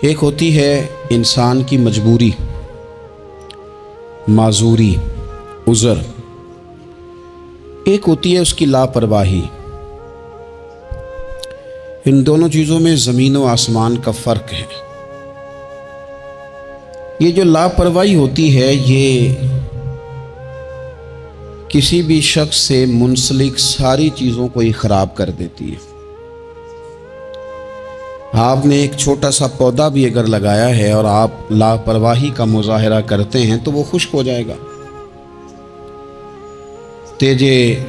ایک ہوتی ہے انسان کی مجبوری، معذوری، عذر، ایک ہوتی ہے اس کی لاپرواہی۔ ان دونوں چیزوں میں زمین و آسمان کا فرق ہے۔ یہ جو لاپرواہی ہوتی ہے یہ کسی بھی شخص سے منسلک ساری چیزوں کو ہی خراب کر دیتی ہے۔ آپ نے ایک چھوٹا سا پودا بھی اگر لگایا ہے اور آپ لاپرواہی کا مظاہرہ کرتے ہیں تو وہ خشک ہو جائے گا۔ تیجے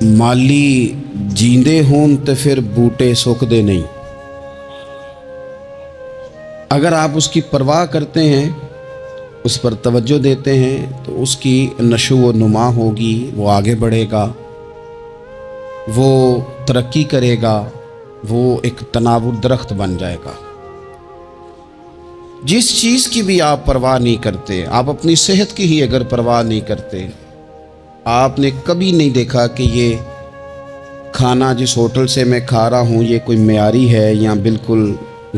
مالی جیندے ہون تو پھر بوٹے سوکھ دے نہیں۔ اگر آپ اس کی پرواہ کرتے ہیں، اس پر توجہ دیتے ہیں تو اس کی نشو و نما ہوگی، وہ آگے بڑھے گا، وہ ترقی کرے گا، وہ ایک تناور درخت بن جائے گا۔ جس چیز کی بھی آپ پرواہ نہیں کرتے، آپ اپنی صحت کی ہی اگر پرواہ نہیں کرتے، آپ نے کبھی نہیں دیکھا کہ یہ کھانا جس ہوٹل سے میں کھا رہا ہوں یہ کوئی معیاری ہے یا بالکل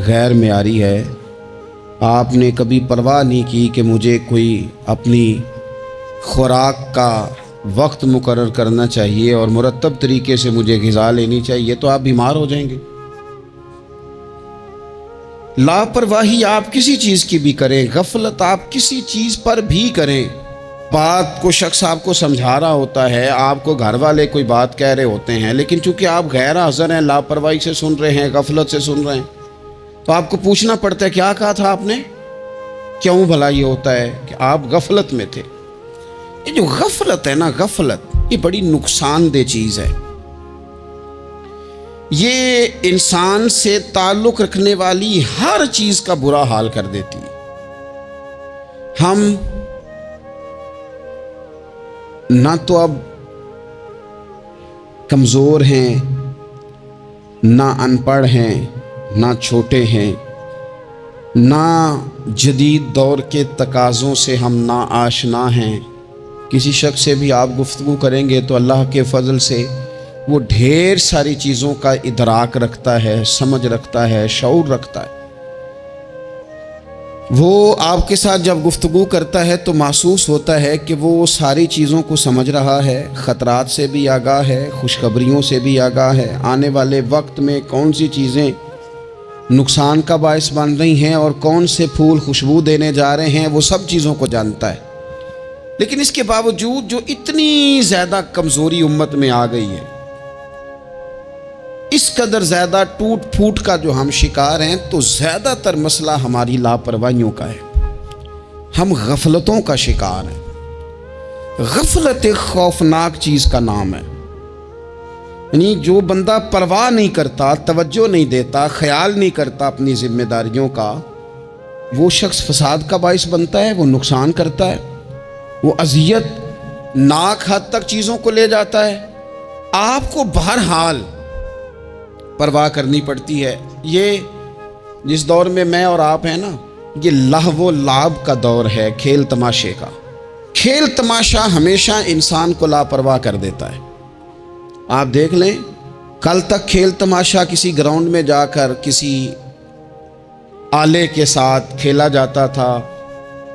غیر معیاری ہے، آپ نے کبھی پرواہ نہیں کی کہ مجھے کوئی اپنی خوراک کا وقت مقرر کرنا چاہیے اور مرتب طریقے سے مجھے غذا لینی چاہیے، تو آپ بیمار ہو جائیں گے۔ لاپرواہی آپ کسی چیز کی بھی کریں، غفلت آپ کسی چیز پر بھی کریں، بات کو شخص آپ کو سمجھا رہا ہوتا ہے، آپ کو گھر والے کوئی بات کہہ رہے ہوتے ہیں، لیکن چونکہ آپ غیر حاضر ہیں، لاپرواہی سے سن رہے ہیں، غفلت سے سن رہے ہیں، تو آپ کو پوچھنا پڑتا ہے کیا کہا تھا آپ نے؟ کیوں بھلا یہ ہوتا ہے کہ آپ غفلت میں تھے۔ یہ جو غفلت ہے نا، غفلت یہ بڑی نقصان دہ چیز ہے۔ یہ انسان سے تعلق رکھنے والی ہر چیز کا برا حال کر دیتی ہے۔ ہم نہ تو اب کمزور ہیں، نہ ان پڑھ ہیں، نہ چھوٹے ہیں، نہ جدید دور کے تقاضوں سے ہم نا آشنا ہیں۔ کسی شخص سے بھی آپ گفتگو کریں گے تو اللہ کے فضل سے وہ ڈھیر ساری چیزوں کا ادراک رکھتا ہے، سمجھ رکھتا ہے، شعور رکھتا ہے۔ وہ آپ کے ساتھ جب گفتگو کرتا ہے تو محسوس ہوتا ہے کہ وہ ساری چیزوں کو سمجھ رہا ہے، خطرات سے بھی آگاہ ہے، خوشخبریوں سے بھی آگاہ ہے، آنے والے وقت میں کون سی چیزیں نقصان کا باعث بن رہی ہیں اور کون سے پھول خوشبو دینے جا رہے ہیں، وہ سب چیزوں کو جانتا ہے۔ لیکن اس کے باوجود جو اتنی زیادہ کمزوری امت میں آ گئی ہے، اس قدر زیادہ ٹوٹ پھوٹ کا جو ہم شکار ہیں، تو زیادہ تر مسئلہ ہماری لاپرواہیوں کا ہے۔ ہم غفلتوں کا شکار ہیں۔ غفلت ایک خوفناک چیز کا نام ہے۔ یعنی جو بندہ پرواہ نہیں کرتا، توجہ نہیں دیتا، خیال نہیں کرتا اپنی ذمہ داریوں کا، وہ شخص فساد کا باعث بنتا ہے، وہ نقصان کرتا ہے، وہ اذیت ناک حد تک چیزوں کو لے جاتا ہے۔ آپ کو بہرحال پرواہ کرنی پڑتی ہے۔ یہ جس دور میں میں اور آپ ہیں نا، یہ لہو و لعب کا دور ہے، کھیل تماشے کا۔ کھیل تماشا ہمیشہ انسان کو لاپرواہ کر دیتا ہے۔ آپ دیکھ لیں، کل تک کھیل تماشا کسی گراؤنڈ میں جا کر کسی آلے کے ساتھ کھیلا جاتا تھا،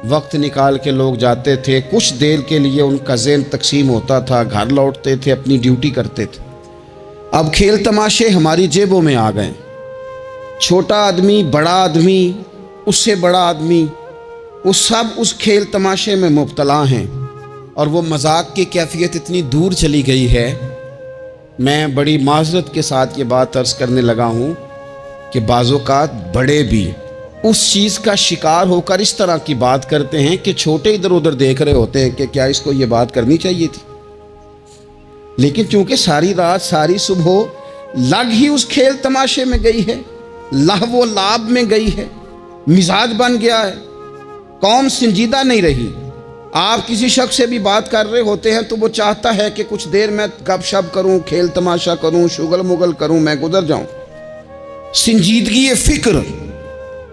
وقت نکال کے لوگ جاتے تھے، کچھ دیر کے لیے ان کا ذہن تقسیم ہوتا تھا، گھر لوٹتے تھے، اپنی ڈیوٹی کرتے تھے۔ اب کھیل تماشے ہماری جیبوں میں آ گئے۔ چھوٹا آدمی، بڑا آدمی، اس سے بڑا آدمی، وہ سب اس کھیل تماشے میں مبتلا ہیں، اور وہ مذاق کی کیفیت اتنی دور چلی گئی ہے، میں بڑی معذرت کے ساتھ یہ بات عرض کرنے لگا ہوں کہ بعض اوقات بڑے بھی اس چیز کا شکار ہو کر اس طرح کی بات کرتے ہیں کہ چھوٹے ادھر ادھر دیکھ رہے ہوتے ہیں کہ کیا اس کو یہ بات کرنی چاہیے تھی، لیکن چونکہ ساری رات ساری صبح لگ ہی اس کھیل تماشے میں گئی ہے، لہو و لعب میں گئی ہے، مزاج بن گیا ہے، قوم سنجیدہ نہیں رہی۔ آپ کسی شخص سے بھی بات کر رہے ہوتے ہیں تو وہ چاہتا ہے کہ کچھ دیر میں گپ شپ کروں، کھیل تماشا کروں، شغل مغل کروں، میں گزر جاؤں۔ سنجیدگی فکر،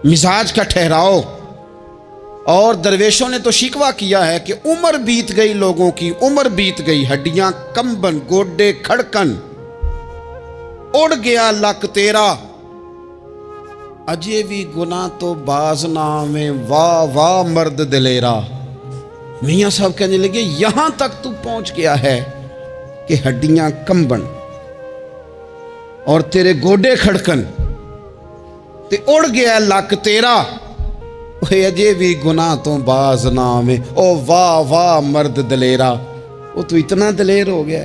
مزاج کا ٹھہراؤ۔ اور درویشوں نے تو شکوہ کیا ہے کہ عمر بیت گئی، لوگوں کی عمر بیت گئی، ہڈیاں کمبن، گوڈے کھڑکن، اڑ گیا لک تیرا۔ اجے بھی گناہ تو باز نامے، واہ واہ مرد دلیرا۔ میاں صاحب کہنے لگے یہاں تک تو پہنچ گیا ہے کہ ہڈیاں کمبن اور تیرے گوڈے کھڑکن تے اڑ گیا لک تیرا، اجے بھی گناہ تو باز نامے، او واہ واہ مرد دلیرا۔ وہ تو اتنا دلیر ہو گیا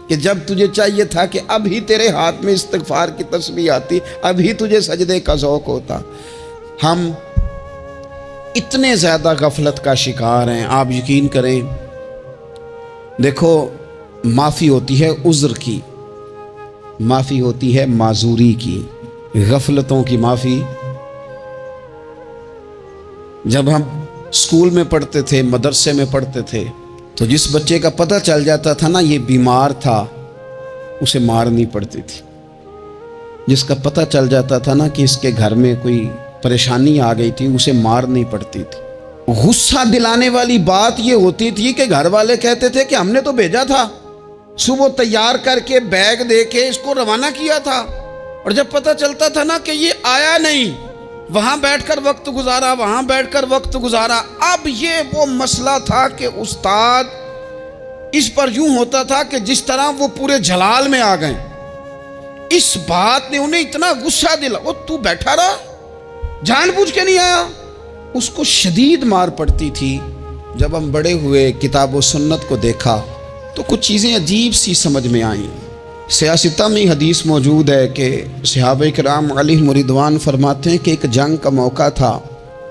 کہ جب تجھے چاہیے تھا کہ اب ہی تیرے ہاتھ میں استغفار کی تسبیح آتی، اب ہی تجھے سجدے کا ذوق ہوتا۔ ہم اتنے زیادہ غفلت کا شکار ہیں، آپ یقین کریں۔ دیکھو، معافی ہوتی ہے عذر کی، معافی ہوتی ہے معذوری کی، غفلتوں کی معافی۔ جب ہم اسکول میں پڑھتے تھے، مدرسے میں پڑھتے تھے، تو جس بچے کا پتہ چل جاتا تھا نا یہ بیمار تھا، اسے مار نہیں پڑتی تھی۔ جس کا پتہ چل جاتا تھا نا کہ اس کے گھر میں کوئی پریشانی آ گئی تھی، اسے مار نہیں پڑتی تھی۔ غصہ دلانے والی بات یہ ہوتی تھی کہ گھر والے کہتے تھے کہ ہم نے تو بھیجا تھا، صبح تیار کر کے بیگ دے کے اس کو روانہ کیا تھا، اور جب پتہ چلتا تھا نا کہ یہ آیا نہیں، وہاں بیٹھ کر وقت گزارا، وہاں بیٹھ کر وقت گزارا۔ اب یہ وہ مسئلہ تھا کہ استاد اس پر یوں ہوتا تھا کہ جس طرح وہ پورے جلال میں آ گئے۔ اس بات نے انہیں اتنا غصہ دلا، وہ تو بیٹھا رہا، جان بوجھ کے نہیں آیا۔ اس کو شدید مار پڑتی تھی۔ جب ہم بڑے ہوئے، کتاب و سنت کو دیکھا تو کچھ چیزیں عجیب سی سمجھ میں آئیں۔ سیاستہ میں حدیث موجود ہے کہ صحابہ کرام علیہم رضوان فرماتے ہیں کہ ایک جنگ کا موقع تھا،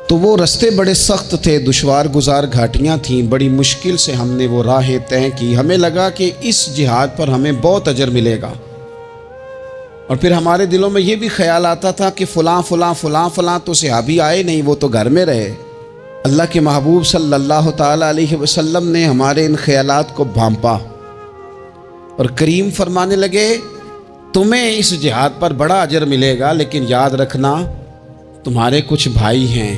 تو وہ رستے بڑے سخت تھے، دشوار گزار گھاٹیاں تھیں، بڑی مشکل سے ہم نے وہ راہیں طے کی۔ ہمیں لگا کہ اس جہاد پر ہمیں بہت اجر ملے گا، اور پھر ہمارے دلوں میں یہ بھی خیال آتا تھا کہ فلاں فلاں فلاں فلاں تو صحابی آئے نہیں، وہ تو گھر میں رہے۔ اللہ کے محبوب صلی اللہ تعالیٰ علیہ وسلم نے ہمارے ان خیالات کو بھانپا اور کریم فرمانے لگے تمہیں اس جہاد پر بڑا اجر ملے گا، لیکن یاد رکھنا تمہارے کچھ بھائی ہیں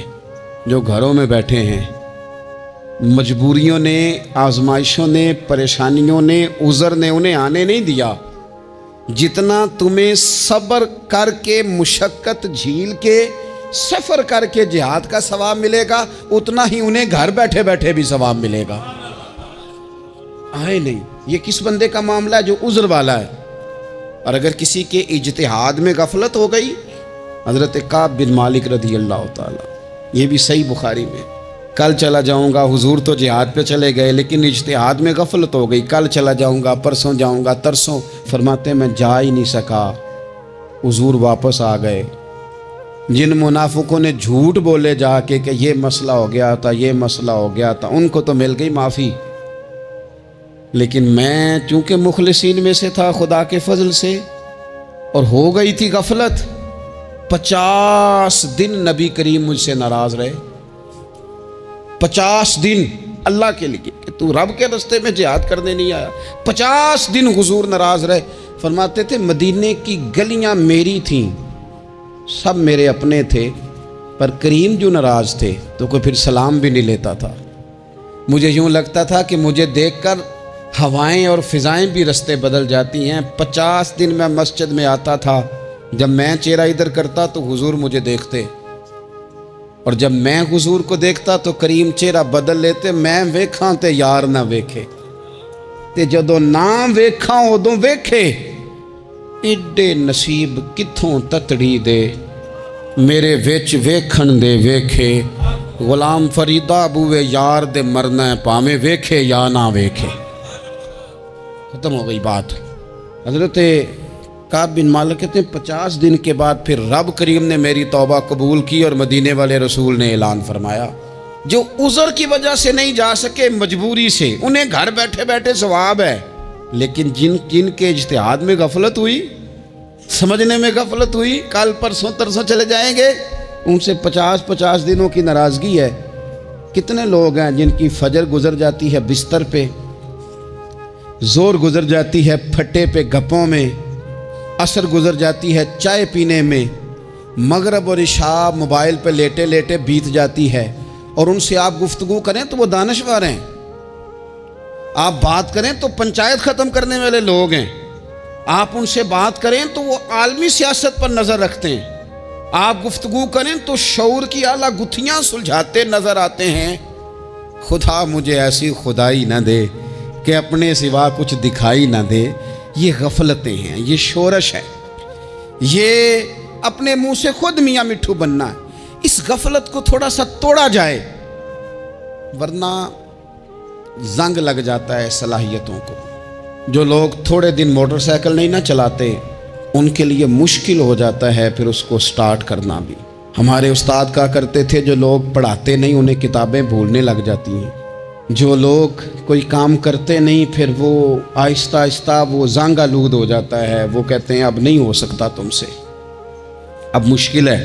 جو گھروں میں بیٹھے ہیں، مجبوریوں نے، آزمائشوں نے، پریشانیوں نے، عذر نے انہیں آنے نہیں دیا۔ جتنا تمہیں صبر کر کے، مشقت جھیل کے، سفر کر کے جہاد کا ثواب ملے گا، اتنا ہی انہیں گھر بیٹھے بیٹھے بھی ثواب ملے گا۔ آئے نہیں، یہ کس بندے کا معاملہ ہے جو عذر والا ہے؟ اور اگر کسی کے اجتہاد میں غفلت ہو گئی، حضرت کعب بن مالک رضی اللہ تعالیٰ، یہ بھی صحیح بخاری میں، کل چلا جاؤں گا، حضور تو جہاد پہ چلے گئے لیکن اجتہاد میں غفلت ہو گئی، کل چلا جاؤں گا، پرسوں جاؤں گا، ترسوں، فرماتے میں جا ہی نہیں سکا، حضور واپس آ گئے۔ جن منافقوں نے جھوٹ بولے جا کے کہ یہ مسئلہ ہو گیا تھا، یہ مسئلہ ہو گیا تھا، ان کو تو مل گئی معافی، لیکن میں چونکہ مخلصین میں سے تھا خدا کے فضل سے، اور ہو گئی تھی غفلت، 50 دن نبی کریم مجھ سے ناراض رہے۔ 50 دن اللہ کے لیے کہ تو رب کے رستے میں جہاد کرنے نہیں آیا، 50 دن حضور ناراض رہے۔ فرماتے تھے مدینے کی گلیاں میری تھیں، سب میرے اپنے تھے، پر کریم جو ناراض تھے تو کوئی پھر سلام بھی نہیں لیتا تھا۔ مجھے یوں لگتا تھا کہ مجھے دیکھ کر ہوائیں اور فضائیں بھی رستے بدل جاتی ہیں۔ 50 دن میں مسجد میں آتا تھا، جب میں چہرہ ادھر کرتا تو حضور مجھے دیکھتے، اور جب میں حضور کو دیکھتا تو کریم چہرہ بدل لیتے، میں ویکھاں تے یار نہ ویکھے، تے جدوں نہ ویکھاں ادوں ویکھے، ایڈے نصیب کتھوں تتڑی دے، میرے وچ ویکھن دے ویکھے، غلام فریدہ بوئے یار دے مرنا ہے، پاویں ویکھے یا نہ ویکھے۔ ختم ہو گئی بات۔ حضرت کعب بن مالک کہتے ہیں 50 دن کے بعد پھر رب کریم نے میری توبہ قبول کی، اور مدینے والے رسول نے اعلان فرمایا جو عذر کی وجہ سے نہیں جا سکے، مجبوری سے، انہیں گھر بیٹھے بیٹھے ثواب ہے، لیکن جن کے اجتہاد میں غفلت ہوئی، سمجھنے میں غفلت ہوئی، کل پرسوں ترسوں چلے جائیں گے، ان سے 50 دنوں کی ناراضگی ہے۔ کتنے لوگ ہیں جن کی فجر گزر جاتی ہے بستر پہ، زور گزر جاتی ہے پھٹے پہ گپوں میں، عصر گزر جاتی ہے چائے پینے میں، مغرب اور عشاء موبائل پہ لیٹے لیٹے بیت جاتی ہے، اور ان سے آپ گفتگو کریں تو وہ دانشور ہیں، آپ بات کریں تو پنچایت ختم کرنے والے لوگ ہیں، آپ ان سے بات کریں تو وہ عالمی سیاست پر نظر رکھتے ہیں، آپ گفتگو کریں تو شعور کی اعلیٰ گتھیاں سلجھاتے نظر آتے ہیں. خدا مجھے ایسی خدائی نہ دے کہ اپنے سوا کچھ دکھائی نہ دے. یہ غفلتیں ہیں، یہ شورش ہے، یہ اپنے منہ سے خود میاں مٹھو بننا ہے. اس غفلت کو تھوڑا سا توڑا جائے ورنہ زنگ لگ جاتا ہے صلاحیتوں کو. جو لوگ تھوڑے دن موٹر سائیکل نہیں نہ چلاتے ان کے لیے مشکل ہو جاتا ہے پھر اس کو سٹارٹ کرنا بھی. ہمارے استاد کہا کرتے تھے جو لوگ پڑھاتے نہیں انہیں کتابیں بھولنے لگ جاتی ہیں. جو لوگ کوئی کام کرتے نہیں پھر وہ آہستہ آہستہ وہ زنگ آلود ہو جاتا ہے. وہ کہتے ہیں اب نہیں ہو سکتا تم سے، اب مشکل ہے.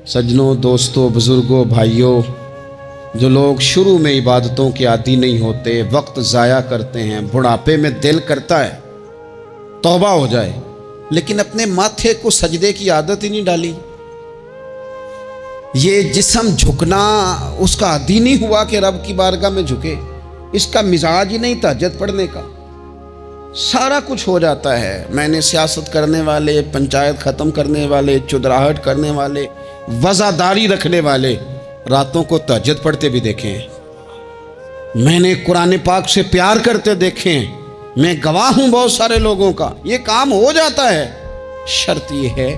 سجنوں، دوستوں، بزرگوں، بھائیوں، جو لوگ شروع میں عبادتوں کے عادی نہیں ہوتے، وقت ضائع کرتے ہیں، بڑھاپے میں دل کرتا ہے توبہ ہو جائے، لیکن اپنے ماتھے کو سجدے کی عادت ہی نہیں ڈالی. یہ جسم جھکنا اس کا عادی نہیں ہوا کہ رب کی بارگاہ میں جھکے. اس کا مزاج ہی نہیں تہجد پڑھنے کا. سارا کچھ ہو جاتا ہے. میں نے سیاست کرنے والے، پنچایت ختم کرنے والے، چودراہٹ کرنے والے، وزاداری رکھنے والے راتوں کو تہجد پڑھتے بھی دیکھے ہیں. میں نے قرآن پاک سے پیار کرتے دیکھے ہیں. میں گواہ ہوں بہت سارے لوگوں کا. یہ کام ہو جاتا ہے. شرط یہ ہے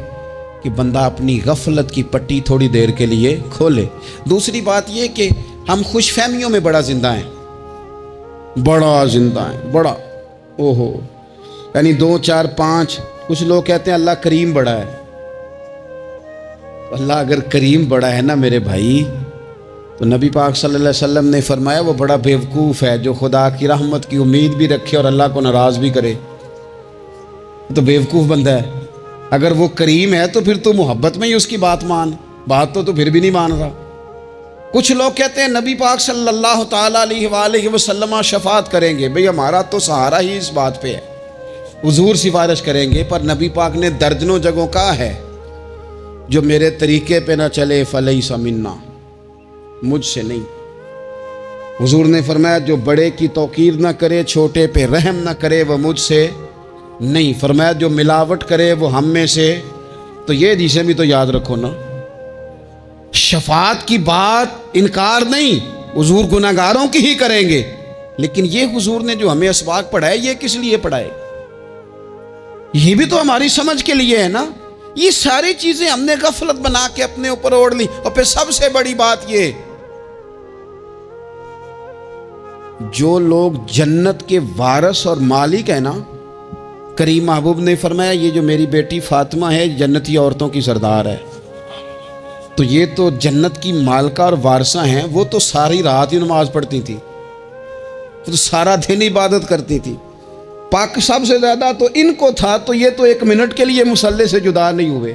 کہ بندہ اپنی غفلت کی پٹی تھوڑی دیر کے لیے کھولے. دوسری بات یہ کہ ہم خوش فہمیوں میں بڑا زندہ ہیں، بڑا زندہ ہیں، بڑا اوہو، یعنی 2 4 5. کچھ لوگ کہتے ہیں اللہ کریم بڑا ہے. اللہ اگر کریم بڑا ہے نا میرے بھائی تو نبی پاک صلی اللہ علیہ وسلم نے فرمایا وہ بڑا بیوقوف ہے جو خدا کی رحمت کی امید بھی رکھے اور اللہ کو ناراض بھی کرے. تو بیوقوف بندہ ہے. اگر وہ کریم ہے تو پھر تو محبت میں ہی اس کی بات مان. بات تو پھر بھی نہیں مان رہا. کچھ لوگ کہتے ہیں نبی پاک صلی اللہ تعالیٰ علیہ وآلہ وسلم شفاعت کریں گے. بھئی ہمارا تو سہارا ہی اس بات پہ ہے، حضور سفارش کریں گے. پر نبی پاک نے درجنوں جگہوں کہا ہے جو میرے طریقے پہ نہ چلے فلیس منا، مجھ سے نہیں. حضور نے فرمایا جو بڑے کی توقیر نہ کرے، چھوٹے پہ رحم نہ کرے، وہ مجھ سے نہیں. فرمایا جو ملاوٹ کرے وہ ہم میں سے. تو یہ حدیثیں بھی تو یاد رکھو نا. شفاعت کی بات انکار نہیں، حضور گناہگاروں کی ہی کریں گے. لیکن یہ حضور نے جو ہمیں اسباق پڑھائے یہ کس لیے پڑھائے؟ یہ بھی تو ہماری سمجھ کے لیے ہے نا. یہ ساری چیزیں ہم نے غفلت بنا کے اپنے اوپر اوڑھ لی. اور پھر سب سے بڑی بات یہ، جو لوگ جنت کے وارث اور مالک ہیں نا، کریم محبوب نے فرمایا یہ جو میری بیٹی فاطمہ ہے جنتی عورتوں کی سردار ہے. تو یہ تو جنت کی مالکہ اور وارثہ ہیں. وہ تو ساری رات ہی نماز پڑھتی تھی، وہ تو سارا دن عبادت کرتی تھی. پاک سب سے زیادہ تو ان کو تھا. تو یہ تو 1 منٹ کے لیے مصلی سے جدا نہیں ہوئے.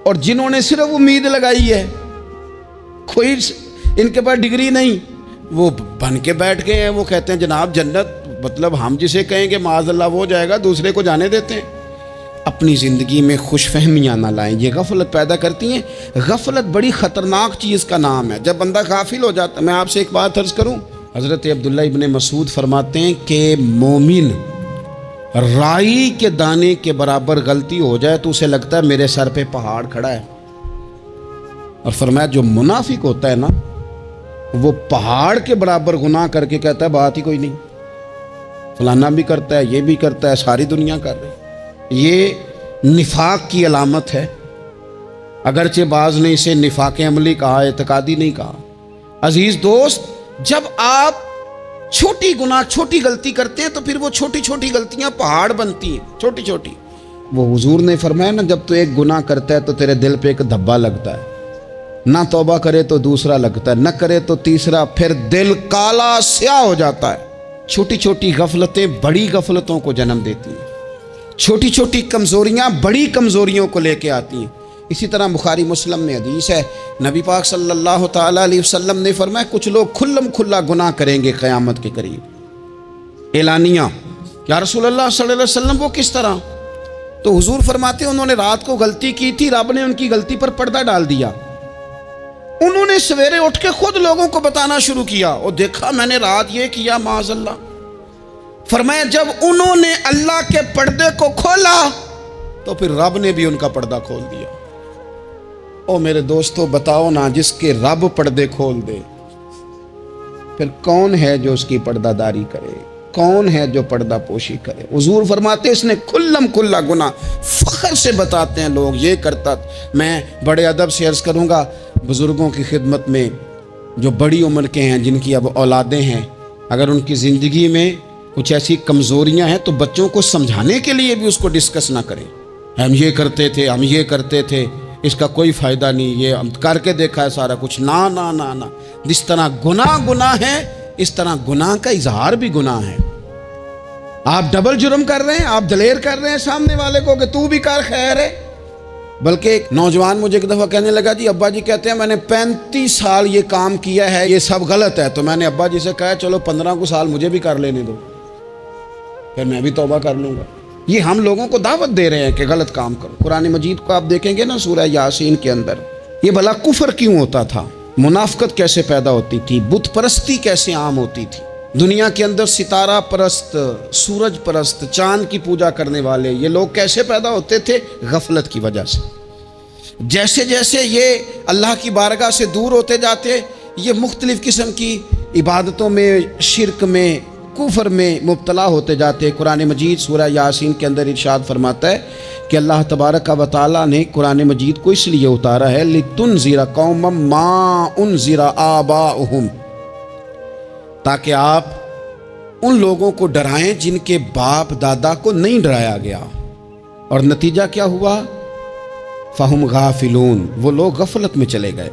اور جنہوں نے صرف امید لگائی ہے، کوئی ان کے پاس ڈگری نہیں، وہ بن کے بیٹھ گئے ہیں. وہ کہتے ہیں جناب جنت مطلب ہم جسے کہیں گے معاذ اللہ وہ جائے گا، دوسرے کو جانے دیتے ہیں. اپنی زندگی میں خوش فہمیاں نہ لائیں. یہ غفلت پیدا کرتی ہیں. غفلت بڑی خطرناک چیز کا نام ہے. جب بندہ غافل ہو جاتا ہے. میں آپ سے ایک بات عرض کروں. حضرت عبداللہ ابن مسعود فرماتے ہیں کہ مومن رائی کے دانے کے برابر غلطی ہو جائے تو اسے لگتا ہے میرے سر پہ پہاڑ کھڑا ہے. اور فرمایا جو منافق ہوتا ہے نا وہ پہاڑ کے برابر گناہ کر کے کہتا ہے بات ہی کوئی نہیں، فلانا بھی کرتا ہے، یہ بھی کرتا ہے، ساری دنیا کر رہی. یہ نفاق کی علامت ہے. اگرچہ بعض نے اسے نفاق عملی کہا، اعتقادی نہیں کہا. عزیز دوست، جب آپ چھوٹی گناہ چھوٹی غلطی کرتے ہیں تو پھر وہ چھوٹی چھوٹی غلطیاں پہاڑ بنتی ہیں، چھوٹی چھوٹی. وہ حضور نے فرمایا نا جب تو ایک گناہ کرتا ہے تو تیرے دل پہ ایک دھبا لگتا ہے، نہ توبہ کرے تو دوسرا لگتا ہے، نہ کرے تو تیسرا، پھر دل کالا سیاہ ہو جاتا ہے. چھوٹی چھوٹی غفلتیں بڑی غفلتوں کو جنم دیتی ہیں. چھوٹی چھوٹی کمزوریاں بڑی کمزوریوں کو لے کے آتی ہیں. اسی طرح بخاری مسلم میں حدیث ہے، نبی پاک صلی اللہ تعالیٰ علیہ وسلم نے فرمایا کچھ لوگ کھلم کھلا گناہ کریں گے قیامت کے قریب. اعلانیہ، یا رسول اللہ صلی اللہ علیہ وسلم وہ کس طرح؟ تو حضور فرماتے ہیں انہوں نے رات کو غلطی کی تھی، رب نے ان کی غلطی پر پردہ ڈال دیا. انہوں نے سویرے اٹھ کے خود لوگوں کو بتانا شروع کیا، اور دیکھا میں نے رات یہ کیا معاذ اللہ. فرمایا جب انہوں نے اللہ کے پردے کو کھولا تو پھر رب نے بھی ان کا پردہ کھول دیا. او میرے دوستو بتاؤ نا، جس کے رب پردے کھول دے پھر کون ہے جو اس کی پردہ داری کرے؟ کون ہے جو پردہ پوشی کرے؟ حضور فرماتے اس نے کلم کلا گناہ، فخر سے بتاتے ہیں لوگ یہ کرتا۔ میں بڑے ادب سے عرض کروں گا بزرگوں کی خدمت میں، جو بڑی عمر کے ہیں، جن کی اب اولادیں ہیں، اگر ان کی زندگی میں کچھ ایسی کمزوریاں ہیں تو بچوں کو سمجھانے کے لیے بھی اس کو ڈسکس نہ کریں۔ ہم یہ کرتے تھے، ہم یہ کرتے تھے، اس کا کوئی فائدہ نہیں، یہ ہم کر کے دیکھا ہے سارا کچھ۔ نہ نہ نہ نہ، جس طرح گناہ ہے اس طرح گناہ کا اظہار بھی گناہ ہے۔ آپ ڈبل جرم کر رہے ہیں، آپ دلیر کر رہے ہیں سامنے والے کو کہ تو بھی کر، خیر ہے۔ بلکہ ایک نوجوان مجھے ایک دفعہ کہنے لگا جی ابا جی کہتے ہیں میں نے 35 سال یہ کام کیا ہے، یہ سب غلط ہے۔ تو میں نے ابا جی سے کہا چلو 15 کو سال مجھے بھی کر لینے دو، پھر میں بھی توبہ کر لوں گا۔ یہ ہم لوگوں کو دعوت دے رہے ہیں کہ غلط کام کرو۔ قرآن مجید کو آپ دیکھیں گے نا سورہ یاسین کے اندر، یہ بھلا کفر کیوں ہوتا تھا، منافقت کیسے پیدا ہوتی تھی، بت پرستی کیسے عام ہوتی تھی، دنیا کے اندر ستارہ پرست، سورج پرست، چاند کی پوجا کرنے والے یہ لوگ کیسے پیدا ہوتے تھے؟ غفلت کی وجہ سے۔ جیسے جیسے یہ اللہ کی بارگاہ سے دور ہوتے جاتے، یہ مختلف قسم کی عبادتوں میں، شرک میں، کفر میں مبتلا ہوتے جاتے۔ قرآن مجید سورہ یاسین کے اندر ارشاد فرماتا ہے کہ اللہ تبارک و تعالیٰ نے قرآن مجید کو اس لیے اتارا ہے لِتُنذِرَ قَوْمًا مَا أُنذِرَ آبَاؤُهُمْ، تاکہ آپ ان لوگوں کو ڈرائیں جن کے باپ دادا کو نہیں ڈرایا گیا۔ اور نتیجہ کیا ہوا؟ فَهُمْ غَافِلُونَ، وہ لوگ غفلت میں چلے گئے،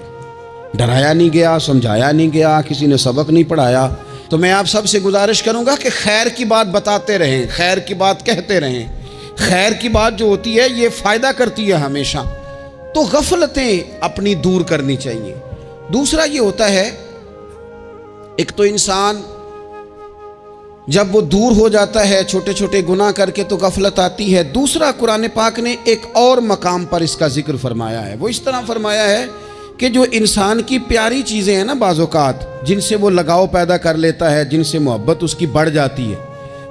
ڈرایا نہیں گیا، سمجھایا نہیں گیا، کسی نے سبق نہیں پڑھایا۔ تو میں آپ سب سے گزارش کروں گا کہ خیر کی بات بتاتے رہیں، خیر کی بات کہتے رہیں۔ خیر کی بات جو ہوتی ہے یہ فائدہ کرتی ہے ہمیشہ، تو غفلتیں اپنی دور کرنی چاہیے۔ دوسرا یہ ہوتا ہے، ایک تو انسان جب وہ دور ہو جاتا ہے چھوٹے چھوٹے گناہ کر کے تو غفلت آتی ہے۔ دوسرا قرآن پاک نے ایک اور مقام پر اس کا ذکر فرمایا ہے، وہ اس طرح فرمایا ہے کہ جو انسان کی پیاری چیزیں ہیں نا بعض اوقات، جن سے وہ لگاؤ پیدا کر لیتا ہے، جن سے محبت اس کی بڑھ جاتی ہے،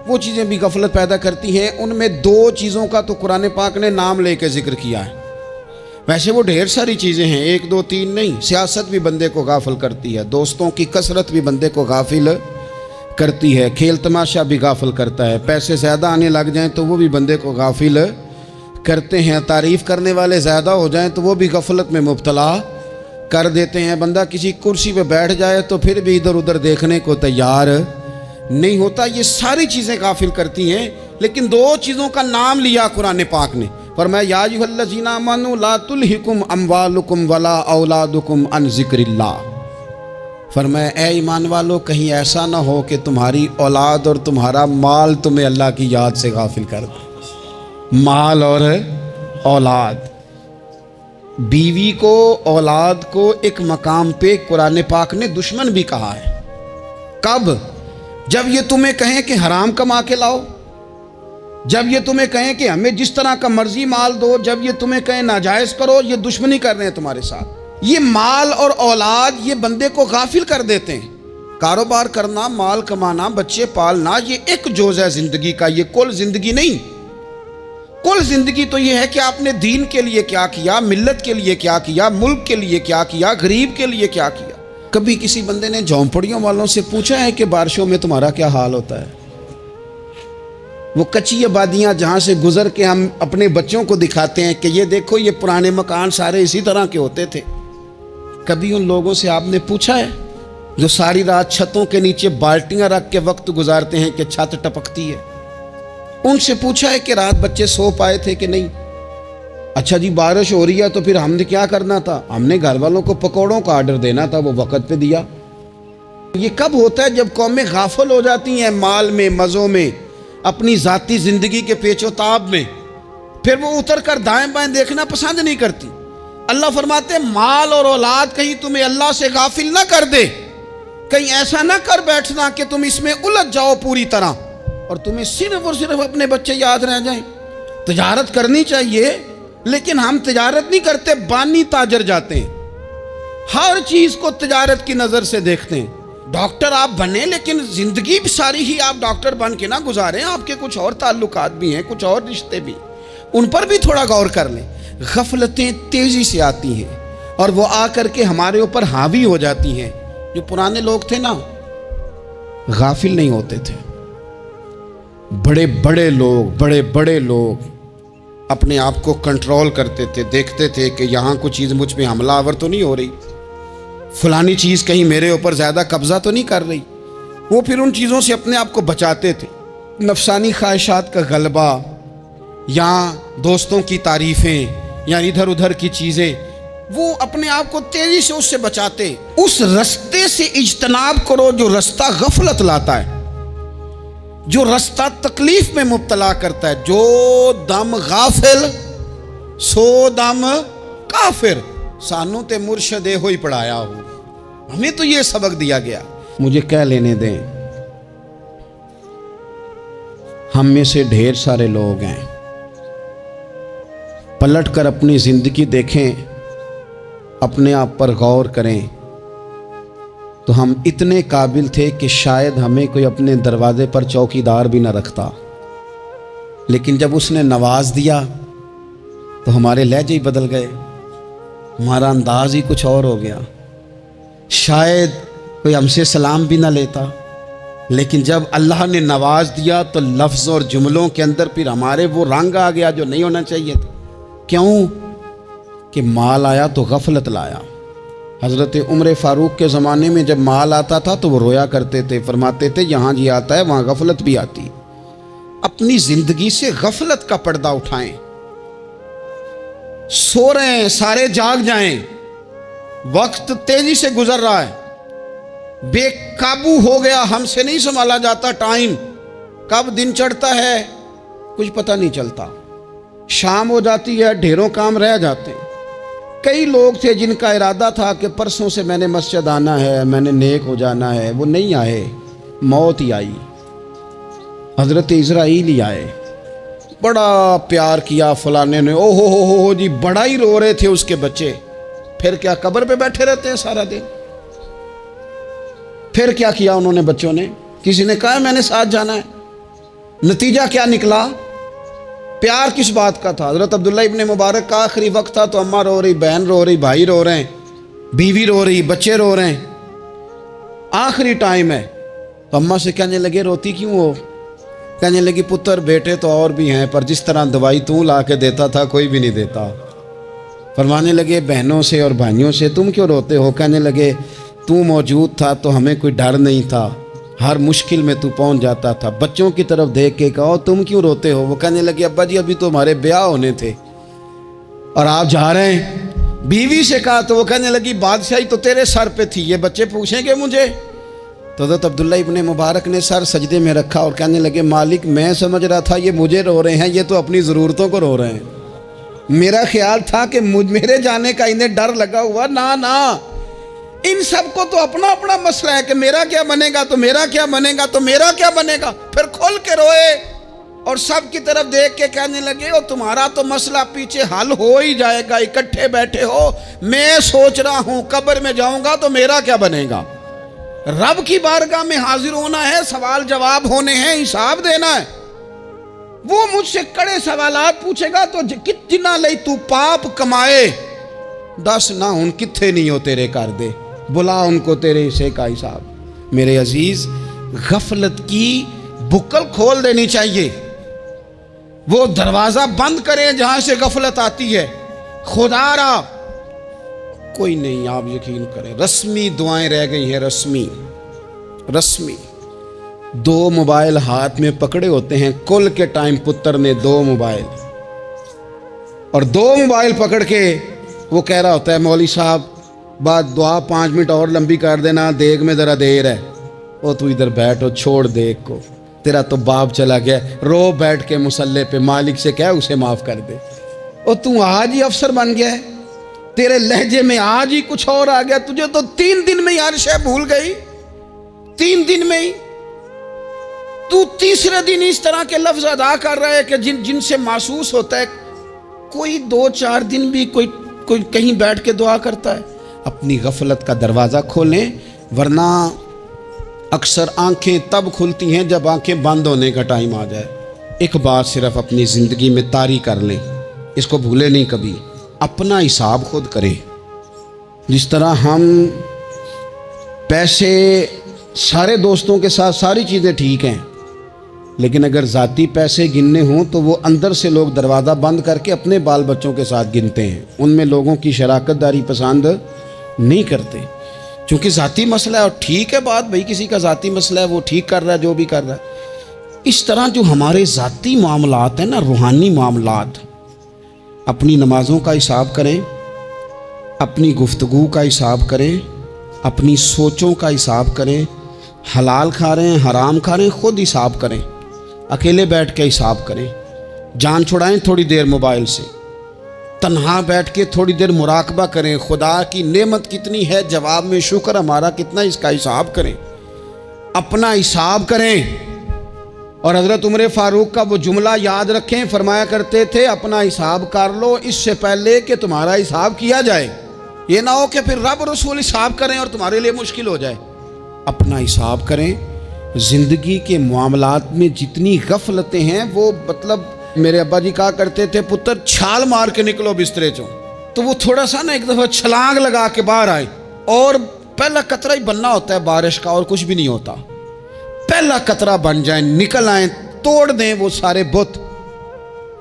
وہ چیزیں بھی غفلت پیدا کرتی ہیں۔ ان میں 2 چیزوں کا تو قرآن پاک نے نام لے کے ذکر کیا ہے۔ ویسے وہ ڈھیر ساری چیزیں ہیں، 1 2 3 نہیں۔ سیاست بھی بندے کو غافل کرتی ہے، دوستوں کی کثرت بھی بندے کو غافل کرتی ہے، کھیل تماشا بھی غافل کرتا ہے، پیسے زیادہ آنے لگ جائیں تو وہ بھی بندے کو غافل کرتے ہیں، تعریف کرنے والے زیادہ ہو جائیں تو وہ بھی غفلت میں مبتلا کر دیتے ہیں۔ بندہ کسی کرسی پہ بیٹھ جائے تو پھر بھی ادھر ادھر دیکھنے کو تیار نہیں ہوتا۔ یہ ساری چیزیں غافل کرتی ہیں، لیکن 2 چیزوں کا نام لیا قرآن پاک نے، فرمایا یا ایھا الذین آمنوا لا تلھکم اموالکم ولا اولادکم عن ذکر اللہ۔ فرمایا اے ایمان والو، کہیں ایسا نہ ہو کہ تمہاری اولاد اور تمہارا مال تمہیں اللہ کی یاد سے غافل کر دے۔ مال اور اولاد، بیوی کو، اولاد کو ایک مقام پہ قرآن پاک نے دشمن بھی کہا ہے۔ کب؟ جب یہ تمہیں کہیں کہ حرام کما کے لاؤ، جب یہ تمہیں کہیں کہ ہمیں جس طرح کا مرضی مال دو، جب یہ تمہیں کہیں ناجائز کرو، یہ دشمنی کر رہے ہیں تمہارے ساتھ۔ یہ مال اور اولاد یہ بندے کو غافل کر دیتے ہیں۔ کاروبار کرنا، مال کمانا، بچے پالنا، یہ ایک جز ہے زندگی کا، یہ کل زندگی نہیں۔ کل زندگی تو یہ ہے کہ آپ نے دین کے لیے کیا کیا، ملت کے لیے کیا کیا، ملک کے لیے کیا کیا، غریب کے لیے کیا کیا۔ کبھی کسی بندے نے جھونپڑیوں والوں سے پوچھا ہے کہ بارشوں میں تمہارا کیا حال ہوتا ہے؟ وہ کچی آبادیاں جہاں سے گزر کے ہم اپنے بچوں کو دکھاتے ہیں کہ یہ دیکھو یہ پرانے مکان سارے اسی طرح کے ہوتے تھے۔ کبھی ان لوگوں سے آپ نے پوچھا ہے جو ساری رات چھتوں کے نیچے بالٹیاں رکھ کے وقت گزارتے ہیں کہ چھت ٹپکتی ہے؟ ان سے پوچھا ہے کہ رات بچے سو پائے تھے کہ نہیں؟ اچھا جی بارش ہو رہی ہے تو پھر ہم نے کیا کرنا تھا؟ ہم نے گھر والوں کو پکوڑوں کا آرڈر دینا تھا، وہ وقت پہ دیا۔ یہ کب ہوتا ہے؟ جب قومیں غافل ہو جاتی ہیں مال میں، مزوں میں، اپنی ذاتی زندگی کے پیچ و تاب میں، پھر وہ اتر کر دائیں بائیں دیکھنا پسند نہیں کرتی۔ اللہ فرماتے ہیں مال اور اولاد کہیں تمہیں اللہ سے غافل نہ کر دے، کہیں ایسا نہ کر بیٹھنا کہ تم اس میں الجھ جاؤ پوری طرح اور تمہیں صرف اور صرف اپنے بچے یاد رہ جائیں۔ تجارت کرنی چاہیے، لیکن ہم تجارت نہیں کرتے، بانی تاجر جاتے ہیں، ہر چیز کو تجارت کی نظر سے دیکھتے ہیں۔ ڈاکٹر آپ بنیں لیکن زندگی ساری ہی آپ ڈاکٹر بن کے نہ گزاریں، آپ کے کچھ اور تعلقات بھی ہیں، کچھ اور رشتے بھی، ان پر بھی تھوڑا غور کر لیں۔ غفلتیں تیزی سے آتی ہیں، اور وہ آ کر کے ہمارے اوپر حاوی ہو جاتی ہیں۔ جو پرانے لوگ تھے نا، غافل نہیں ہوتے تھے۔ بڑے بڑے لوگ اپنے آپ کو کنٹرول کرتے تھے، دیکھتے تھے کہ یہاں کوئی چیز مجھ پہ حملہ آور تو نہیں ہو رہی، فلانی چیز کہیں میرے اوپر زیادہ قبضہ تو نہیں کر رہی۔ وہ پھر ان چیزوں سے اپنے آپ کو بچاتے تھے۔ نفسانی خواہشات کا غلبہ یا دوستوں کی تعریفیں یا ادھر ادھر کی چیزیں، وہ اپنے آپ کو تیزی سے اس سے بچاتے۔ اس رستے سے اجتناب کرو جو رستہ غفلت لاتا ہے، جو رستہ تکلیف میں مبتلا کرتا ہے۔ جو دم غافل سو دم کافر، سانو تے مرشد ہوئی پڑھایا ہو، ہمیں تو یہ سبق دیا گیا۔ مجھے کہہ لینے دیں، ہم میں سے ڈھیر سارے لوگ ہیں، پلٹ کر اپنی زندگی دیکھیں، اپنے آپ پر غور کریں، تو ہم اتنے قابل تھے کہ شاید ہمیں کوئی اپنے دروازے پر چوکیدار بھی نہ رکھتا، لیکن جب اس نے نواز دیا تو ہمارے لہجے ہی بدل گئے، ہمارا انداز ہی کچھ اور ہو گیا۔ شاید کوئی ہم سے سلام بھی نہ لیتا، لیکن جب اللہ نے نواز دیا تو لفظ اور جملوں کے اندر پھر ہمارے وہ رنگ آ گیا جو نہیں ہونا چاہیے تھا۔ کیوں؟ کہ مال آیا تو غفلت لایا۔ حضرت عمر فاروق کے زمانے میں جب مال آتا تھا تو وہ رویا کرتے تھے، فرماتے تھے یہاں جی آتا ہے وہاں غفلت بھی آتی۔ اپنی زندگی سے غفلت کا پردہ اٹھائیں۔ سو رہے ہیں سارے جاگ جائیں، وقت تیزی سے گزر رہا ہے، بے قابو ہو گیا، ہم سے نہیں سنبھالا جاتا ٹائم، کب دن چڑھتا ہے کچھ پتہ نہیں چلتا، شام ہو جاتی ہے ڈھیروں کام رہ جاتے ہیں۔ کئی لوگ تھے جن کا ارادہ تھا کہ پرسوں سے میں نے مسجد آنا ہے، میں نے نیک ہو جانا ہے، وہ نہیں آئے، موت ہی آئی، حضرت اسرائیل ہی آئے۔ بڑا پیار کیا فلانے نے، او ہو جی، بڑا ہی رو رہے تھے اس کے بچے، پھر کیا قبر پہ بیٹھے رہتے ہیں سارا دن؟ پھر کیا کیا انہوں نے بچوں نے؟ کسی نے کہا میں نے ساتھ جانا ہے؟ نتیجہ کیا نکلا؟ پیار کس بات کا تھا؟ حضرت عبداللہ ابن مبارک کا آخری وقت تھا تو اماں رو رہی، بہن رو رہی، بھائی رو رہے ہیں، بیوی رو رہی، بچے رو رہے ہیں، آخری ٹائم ہے۔ تو اماں سے کہنے لگے روتی کیوں ہو؟ کہنے لگی پتر بیٹے تو اور بھی ہیں، پر جس طرح دوائی تو لا کے دیتا تھا کوئی بھی نہیں دیتا۔ فرمانے لگے بہنوں سے اور بھائیوں سے تم کیوں روتے ہو؟ کہنے لگے تو موجود تھا تو ہمیں کوئی ڈر نہیں تھا، ہر مشکل میں تو پہنچ جاتا تھا۔ بچوں کی طرف دیکھ کے کہو تم کیوں روتے ہو؟ وہ کہنے لگے ابا جی ابھی تو ہمارے بیاہ ہونے تھے اور آپ جا رہے ہیں۔ بیوی سے کہا تو وہ کہنے لگی بادشاہی تو تیرے سر پہ تھی، یہ بچے پوچھیں گے مجھے؟ تو حضرت عبداللہ ابن مبارک نے سر سجدے میں رکھا اور کہنے لگے مالک میں سمجھ رہا تھا یہ مجھے رو رہے ہیں، یہ تو اپنی ضرورتوں کو رو رہے ہیں، میرا خیال تھا کہ میرے جانے کا انہیں ڈر لگا ہوا۔ نہ ان سب کو تو اپنا اپنا مسئلہ ہے کہ میرا کیا بنے گا تو میرا کیا بنے گا تو میرا کیا بنے گا، پھر کھول کے روئے اور سب کی طرف دیکھ کے کہنے لگے اور تمہارا تو مسئلہ پیچھے حل ہو ہی جائے گا، اکٹھے بیٹھے ہو، میں سوچ رہا ہوں قبر میں جاؤں گا تو میرا کیا بنے گا۔ رب کی بارگاہ میں حاضر ہونا ہے، سوال جواب ہونے ہیں، حساب دینا ہے۔ وہ مجھ سے کڑے سوالات پوچھے گا تو کتنا لئی تو پاپ کمائے، دس نہ ان کتھے نہیں ہو تیرے کر دے، بلا ان کو تیرے حصے کا حساب۔ میرے عزیز غفلت کی بکل کھول دینی چاہیے، وہ دروازہ بند کریں جہاں سے غفلت آتی ہے۔ خدا را کوئی نہیں، آپ یقین کریں رسمی دعائیں رہ گئی ہیں، رسمی 2 موبائل ہاتھ میں پکڑے ہوتے ہیں، کل کے ٹائم پتر نے 2 موبائل اور 2 موبائل پکڑ کے وہ کہہ رہا ہوتا ہے مولوی صاحب بات دعا 5 منٹ اور لمبی کر دینا، دیگ میں ذرا دیر ہے۔ وہ تو ادھر بیٹھو، چھوڑ دیگ کو، تیرا تو باپ چلا گیا، رو بیٹھ کے مصلے پہ، مالک سے کہہ اسے معاف کر دے۔ اور تو آج ہی افسر بن گیا ہے، تیرے لہجے میں آج ہی کچھ اور آ گیا، تجھے تو 3 دن میں ہر شے بھول گئی، 3 دن میں ہی تو تیسرے دن اس طرح کے لفظ ادا کر رہا ہے کہ جن سے محسوس ہوتا ہے کوئی 2-4 دن بھی کوئی کہیں بیٹھ کے دعا کرتا ہے۔ اپنی غفلت کا دروازہ کھولیں، ورنہ اکثر آنکھیں تب کھلتی ہیں جب آنکھیں بند ہونے کا ٹائم آ جائے۔ ایک بات صرف اپنی زندگی میں طاری کر لیں، اس کو بھولے نہیں کبھی، اپنا حساب خود کریں۔ جس طرح ہم پیسے سارے دوستوں کے ساتھ ساری چیزیں ٹھیک ہیں، لیکن اگر ذاتی پیسے گننے ہوں تو وہ اندر سے لوگ دروازہ بند کر کے اپنے بال بچوں کے ساتھ گنتے ہیں، ان میں لوگوں کی شراکت داری پسند نہیں کرتے، چونکہ ذاتی مسئلہ ہے۔ اور ٹھیک ہے بات، بھئی کسی کا ذاتی مسئلہ ہے، وہ ٹھیک کر رہا ہے جو بھی کر رہا ہے۔ اس طرح جو ہمارے ذاتی معاملات ہیں نا، روحانی معاملات، اپنی نمازوں کا حساب کریں، اپنی گفتگو کا حساب کریں، اپنی سوچوں کا حساب کریں، حلال کھا رہے ہیں حرام کھا رہے ہیں خود حساب کریں، اکیلے بیٹھ کے حساب کریں، جان چھڑائیں تھوڑی دیر موبائل سے، تنہا بیٹھ کے تھوڑی دیر مراقبہ کریں، خدا کی نعمت کتنی ہے، جواب میں شکر ہمارا کتنا، اس کا حساب کریں، اپنا حساب کریں۔ اور حضرت عمر فاروق کا وہ جملہ یاد رکھیں، فرمایا کرتے تھے اپنا حساب کر لو اس سے پہلے کہ تمہارا حساب کیا جائے، یہ نہ ہو کہ پھر رب رسول حساب کریں اور تمہارے لیے مشکل ہو جائے۔ اپنا حساب کریں۔ زندگی کے معاملات میں جتنی غفلتیں ہیں، وہ مطلب میرے ابا جی کہا کرتے تھے پتر چھال مار کے نکلو بسترے چوں، تو وہ تھوڑا سا نا ایک دفعہ چھلانگ لگا کے باہر آئے، اور پہلا قطرہ ہی بننا ہوتا ہے بارش کا، اور کچھ بھی نہیں ہوتا، پہلا قطرہ بن جائیں، نکل آئیں، توڑ دیں وہ سارے بت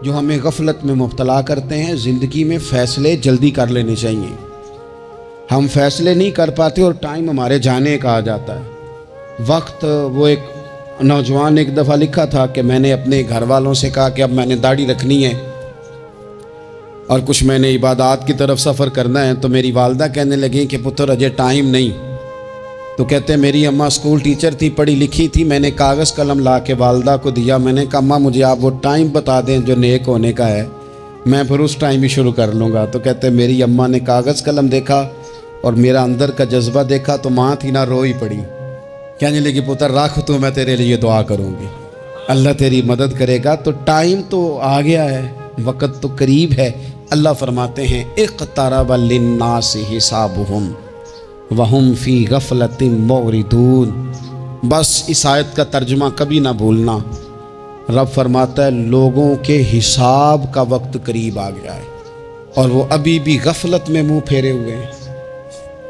جو ہمیں غفلت میں مبتلا کرتے ہیں۔ زندگی میں فیصلے جلدی کر لینے چاہیے، ہم فیصلے نہیں کر پاتے اور ٹائم ہمارے جانے کا آ جاتا ہے وقت۔ وہ ایک نوجوان نے ایک دفعہ لکھا تھا کہ میں نے اپنے گھر والوں سے کہا کہ اب میں نے داڑھی رکھنی ہے اور کچھ میں نے عبادات کی طرف سفر کرنا ہے، تو میری والدہ کہنے لگیں کہ پتر اجے ٹائم نہیں، تو کہتے ہیں میری اماں اسکول ٹیچر تھی، پڑھی لکھی تھی، میں نے کاغذ قلم لا کے والدہ کو دیا، میں نے کہا اماں مجھے آپ وہ ٹائم بتا دیں جو نیک ہونے کا ہے، میں پھر اس ٹائم ہی شروع کر لوں گا۔ تو کہتے ہیں میری اماں نے کاغذ قلم دیکھا اور میرا اندر کا جذبہ دیکھا تو ماں تھی نہ روئی پڑی، کہنے لگی پتر رکھ تو میں تیرے لیے دعا کروں گی، اللہ تیری مدد کرے گا۔ تو ٹائم تو آ گیا ہے، وقت تو قریب ہے۔ اللہ فرماتے ہیں اقترب للناس حسابهم وهم فی غفلۃ معرضون۔ بس اس آیت کا ترجمہ کبھی نہ بھولنا، رب فرماتا ہے لوگوں کے حساب کا وقت قریب آ گیا ہے اور وہ ابھی بھی غفلت میں منہ پھیرے ہوئے ہیں۔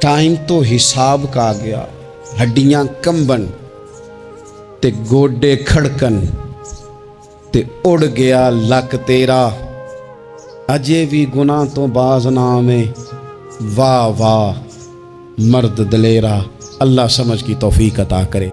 ٹائم تو حساب کا آ گیا، ہڈیاں کمبن تے گوڈے کھڑکن تے اڑ گیا لک تیرا، اجے بھی گناہ تو باز نہ آویں، واہ واہ مرد دلیرا۔ اللہ سمجھ کی توفیق عطا کرے۔